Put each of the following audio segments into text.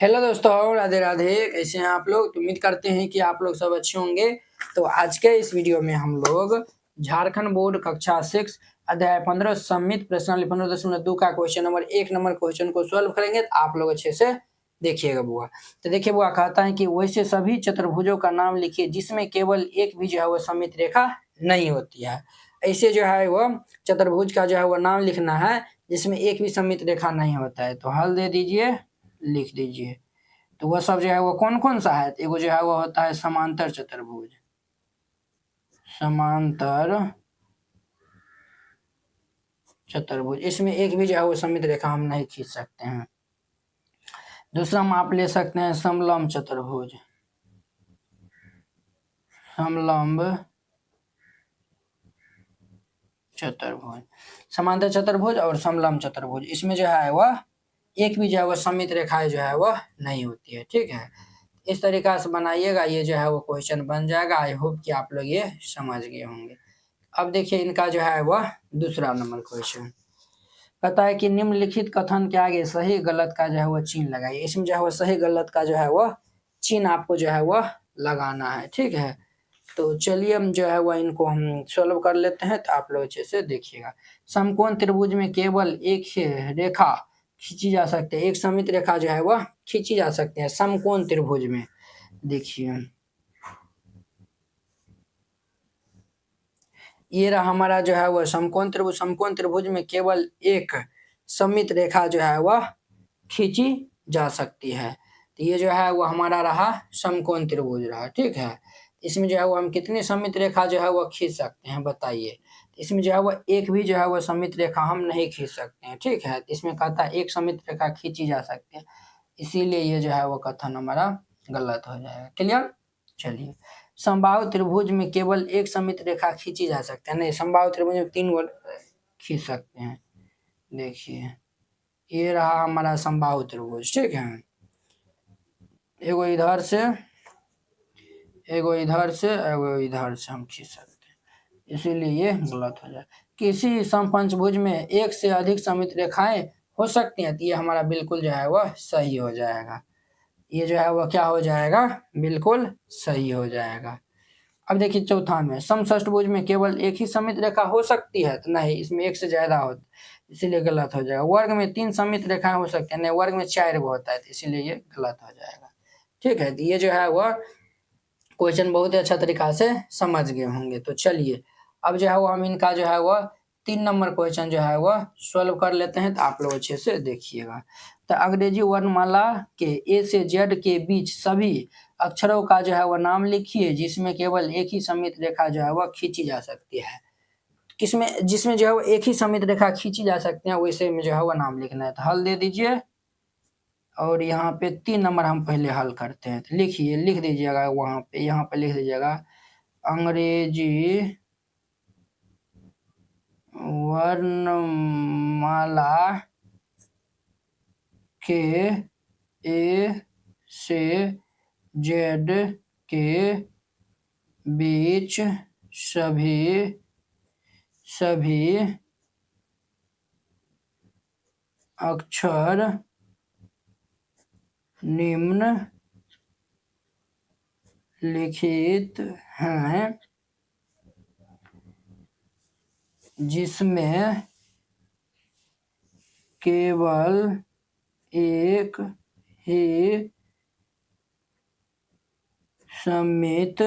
Hello दोस्तों, राधे राधे। कैसे हैं आप लोग? तो उम्मीद करते हैं कि आप लोग सब अच्छे होंगे। तो आज के इस वीडियो में हम लोग झारखंड बोर्ड कक्षा 6 अध्याय 15 सम्मित प्रश्नावली 15.2 का क्वेश्चन नंबर 1 नंबर क्वेश्चन को सॉल्व करेंगे। तो आप लोग अच्छे से देखिएगा बुआ। तो देखिए बुआ, कहता है कि वैसे सभी चतुर्भुजों का नाम लिखिए जिसमें केवल एक भी जो है वो सममित रेखा नहीं होती है। ऐसे जो है वो चतुर्भुज का जो है वो नाम लिखना है जिसमें एक भी सममित रेखा नहीं होता है। तो हल दे दीजिए, लिख दीजिए। तो वह सब जो है वो कौन कौन सा है? एगो जो है वो होता है समांतर चतुर्भुज, समांतर चतुर्भुज, इसमें एक भी जो है वो सममित रेखा हम नहीं खींच सकते हैं। दूसरा हम आप ले सकते हैं समलंब चतुर्भुज, समलंब चतुर्भुज, समांतर चतुर्भुज और समलंब चतुर्भुज, इसमें जो है वह एक भी जो है वो सममित रेखाएं जो है वह नहीं होती है। ठीक है, इस तरीका से बनाइएगा, ये जो है वो क्वेश्चन बन जाएगा। आई होप कि आप लोग ये समझ गए होंगे। अब देखिए इनका जो है वह दूसरा नंबर क्वेश्चन कहता है कि निम्नलिखित कथन के आगे सही गलत का जो है वो चिन्ह लगाइए। इसमें जो है वो सही गलत का जो है वह चिन्ह आपको जो है वह लगाना है। ठीक है, तो चलिए हम जो है वह इनको हम सॉल्व कर लेते हैं। तो आप लोग अच्छे से देखिएगा। समकोण त्रिभुज में केवल एक ही रेखा खींची जा सकती है, एक सममित रेखा जो है वह खींची जा सकती है समकोण त्रिभुज में। देखिए ये रहा हमारा जो है वह समकोण त्रिभुज। समकोण त्रिभुज में केवल एक सममित रेखा जो है वह खींची जा सकती है। तो ये जो है वो हमारा रहा समकोण त्रिभुज रहा। ठीक है, इसमें जो है वो हम कितनी सममित रेखा जो है वो खींच सकते हैं बताइए? इसमें जो है वो एक भी जो है वो सममित रेखा हम नहीं खींच सकते हैं। ठीक है, इसमें कहता है एक सममित रेखा खींची जा सकती है, इसीलिए ये जो है वो कथन हमारा गलत हो जाएगा। क्लियर? चलिए, समबाहु त्रिभुज में केवल एक सममित रेखा खींची जा सकती है, नहीं समबाहु त्रिभुज में 3 खींच सकते हैं। देखिए ये रहा हमारा समबाहु त्रिभुज। ठीक है, एगो इधर से, एगो इधर से, एगो इधर से हम खींच सकते हैं, इसीलिए ये गलत हो जाए। किसी समपंचभुज में एक से अधिक सममित रेखाएं हो सकती हैं, तो ये हमारा बिल्कुल जो है वह सही हो जाएगा। ये जो है वह क्या हो जाएगा? बिल्कुल सही हो जाएगा। अब देखिए चौथा में समषष्ठभुज में केवल एक ही सममित रेखा हो सकती है, तो नहीं, इसमें एक से ज्यादा होता है, इसीलिए गलत हो जाएगा। वर्ग में 3 सममित रेखाएं हो सकती है, नहीं वर्ग में 4 गो होता है, तो इसीलिए ये गलत हो जाएगा। ठीक है, तो ये जो है वह क्वेश्चन बहुत ही अच्छा तरीका से समझ गए होंगे। तो चलिए अब जो है वो हम इनका जो है वह 3 नंबर क्वेश्चन जो है वह सॉल्व कर लेते हैं। तो आप लोग अच्छे से देखिएगा। तो अंग्रेजी वर्णमाला के ए से जेड के बीच सभी अक्षरों का जो है वह नाम लिखिए जिसमें केवल एक ही सममित रेखा जो है वह खींची जा सकती है। किसमें? जिसमें जो है वो एक ही सममित रेखा खींची जा सकती है, वैसे में जो है वह नाम लिखना है। तो हल दे दीजिए, और यहाँ पे 3 नंबर हम पहले हल करते हैं। तो लिखिए, लिख दीजिएगा वहाँ पे, यहाँ पे लिख दीजिएगा अंग्रेजी वर्णमाला के ए से जेड के बीच सभी अक्षर निम्नलिखित हैं जिसमें केवल एक ही सममित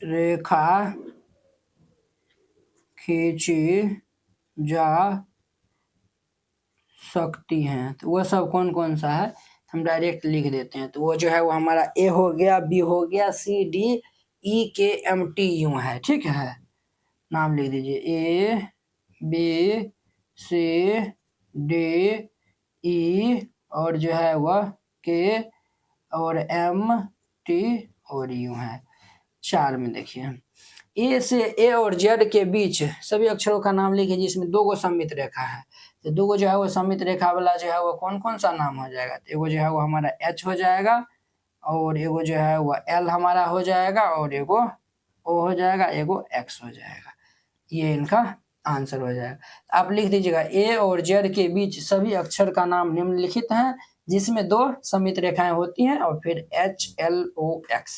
रेखा खींची जा सकती हैं। तो वह सब कौन कौन सा है हम डायरेक्ट लिख देते हैं। तो वो जो है वो हमारा ए हो गया, बी हो गया, सी डी ई के एम टी यूं है। ठीक है, नाम लिख दीजिए A B C D E और जो है वह के और एम टी और यू है। 4 में देखिए ए से ए और जेड के बीच सभी अक्षरों का नाम लिखिए जिसमें 2 गो सममित रेखा है। तो 2 गो जो है वो सममित रेखा वाला जो है वो कौन कौन सा नाम हो जाएगा? तो एगो जो है वो हमारा एच हो जाएगा, और एगो जो है वो एल हमारा हो जाएगा, और एगो ओ हो जाएगा, एगो एक्स हो जाएगा। ये इनका आंसर हो जाएगा। आप लिख दीजिएगा ए और जेड के बीच सभी अक्षर का नाम निम्नलिखित है जिसमें दो सममित रेखाएं होती हैं और फिर HLOX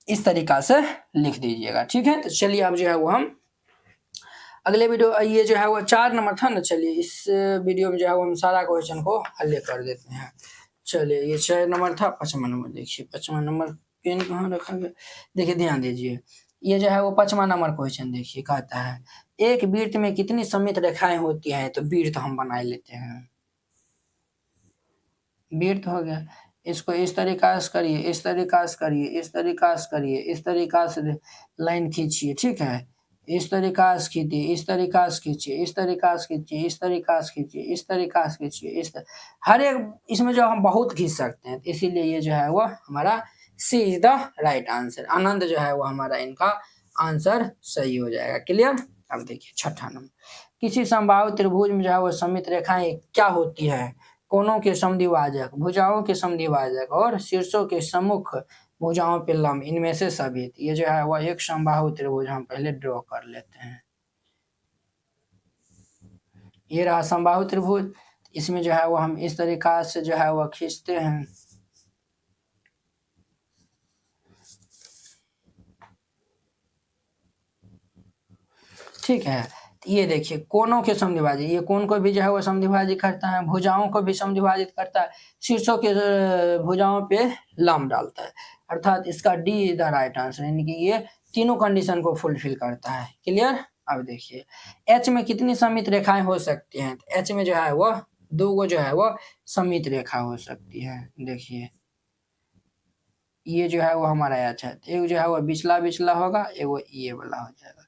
इस तरीका से लिख दीजिएगा। ठीक है, तो चलिए अब जो है वो हम अगले वीडियो, ये जो है वो 4 नंबर था ना, चलिए इस वीडियो में जो है वो हम सारा क्वेश्चन को हल कर देते हैं। चलिए ये 6 नंबर था, 5वां नंबर देखिए, 5वां नंबर पेन कहाँ रखा गया, देखिए ध्यान दीजिए। ये जो है वो 5वां नंबर क्वेश्चन देखिए, कहता है एक वृत्त में कितनी सममित रेखाएं होती हैं, तो वृत्त हम बना लेते हैं। वृत्त हो गया, इसको इस तरीका से करिए, इस तरीका से करिए, इस तरीका से करिए, इस तरीका से लाइन खींचिए। ठीक है, इस तरीका से खींचिए, इस तरीका से खींचिए, इस तरीका से खींचिए, इस तरीका से खींचिए, इस तरीका से खींचिए, हर एक इसमें जो हम बहुत खींच सकते हैं, इसीलिए ये जो है वो हमारा सी इज द राइट आंसर। आनंद जो है वो हमारा इनका आंसर सही हो जाएगा। क्लियर। अब देखिए 6ठा नंबर, किसी समबाहु त्रिभुज में जो है वो सममित रेखाएं क्या होती है, कोनों के समद्विभाजक, भुजाओं के समद्विभाजक और शीर्षों के सम्मुख भुजाओं पे लंब, इनमें से सभी। ये जो है वह एक समबाहु त्रिभुज हम पहले ड्रॉ कर लेते हैं। ये रहा समबाहु त्रिभुज, इसमें जो है वो हम इस तरीका से जो है वह खींचते हैं। ठीक है, ये देखिए कोनों के समद्विभाजक, ये कोन को भी जो है वो समद्विभाजित करता है, भुजाओं को भी समद्विभाजित करता है, शीर्षों के भुजाओं पे लंब डालता है, अर्थात इसका D is the right answer, यानी कि ये तीनों कंडीशन को फुलफिल करता है। क्लियर। अब देखिए एच में कितनी सममित रेखाएं हो सकती हैं, एच में जो है वो दो गो जो है वो सममित रेखा हो सकती है। देखिए ये जो है वो हमारा एच है, एक जो है वो बिचला बिचला होगा, एक वो ये वाला हो जाएगा,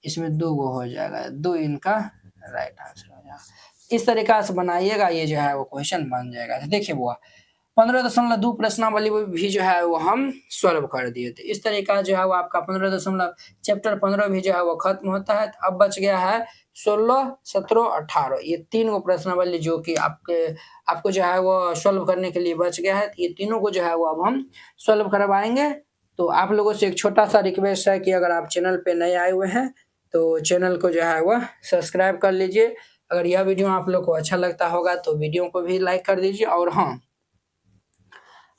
इसमें दो गो हो जाएगा, दो इनका राइट आंसर हो जाएगा। इस तरीका से बनाइएगा, ये जो है वो क्वेश्चन बन जाएगा। देखिए वो 15.2 प्रश्नावली भी जो है वो हम सॉल्व कर दिए थे। इस तरीका जो है वो आपका 15 चैप्टर 15 भी जो है वो खत्म होता है। अब बच गया है 16, 17, 18, ये 3 गो प्रश्नावली जो कि आपको जो है वो सॉल्व करने के लिए बच गया है। ये तीनों को जो है वो अब हम सॉल्व करवाएंगे। तो आप लोगों से एक छोटा सा रिक्वेस्ट है कि अगर आप चैनल पे नए आए हुए हैं तो चैनल को जो है वह सब्सक्राइब कर लीजिए। अगर यह वीडियो आप लोग को अच्छा लगता होगा तो वीडियो को भी लाइक कर दीजिए, और हाँ,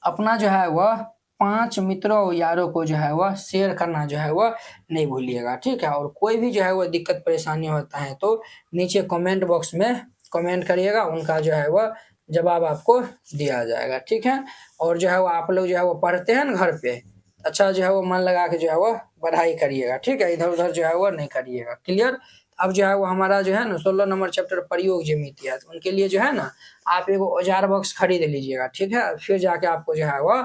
अपना जो है वह 5 मित्रों और यारों को जो है वह शेयर करना जो है वह नहीं भूलिएगा। ठीक है, और कोई भी जो है वह दिक्कत परेशानी होता है तो नीचे कमेंट बॉक्स में कमेंट करिएगा, उनका जो है वह जवाब आपको दिया जाएगा। ठीक है, और जो है वो आप लोग जो है वो पढ़ते हैं ना घर पे, अच्छा जो है वो मन लगा के जो है वो पढ़ाई करिएगा। ठीक है, इधर उधर जो है वो नहीं करिएगा। क्लियर। अब जो है वो हमारा जो है ना 16 नंबर चैप्टर प्रयोग ज्यामिति है, तो उनके लिए जो है ना आप एक औजार बॉक्स खरीद लीजिएगा। ठीक है, फिर जाके आपको जो है वो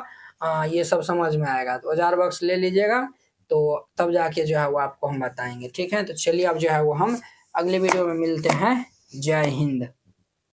ये सब समझ में आएगा, तो औजार बॉक्स ले लीजिएगा, तो तब जाके जो है वो आपको हम बताएंगे। ठीक है, तो चलिए अब जो है वो हम अगले वीडियो में मिलते हैं। जय हिंद।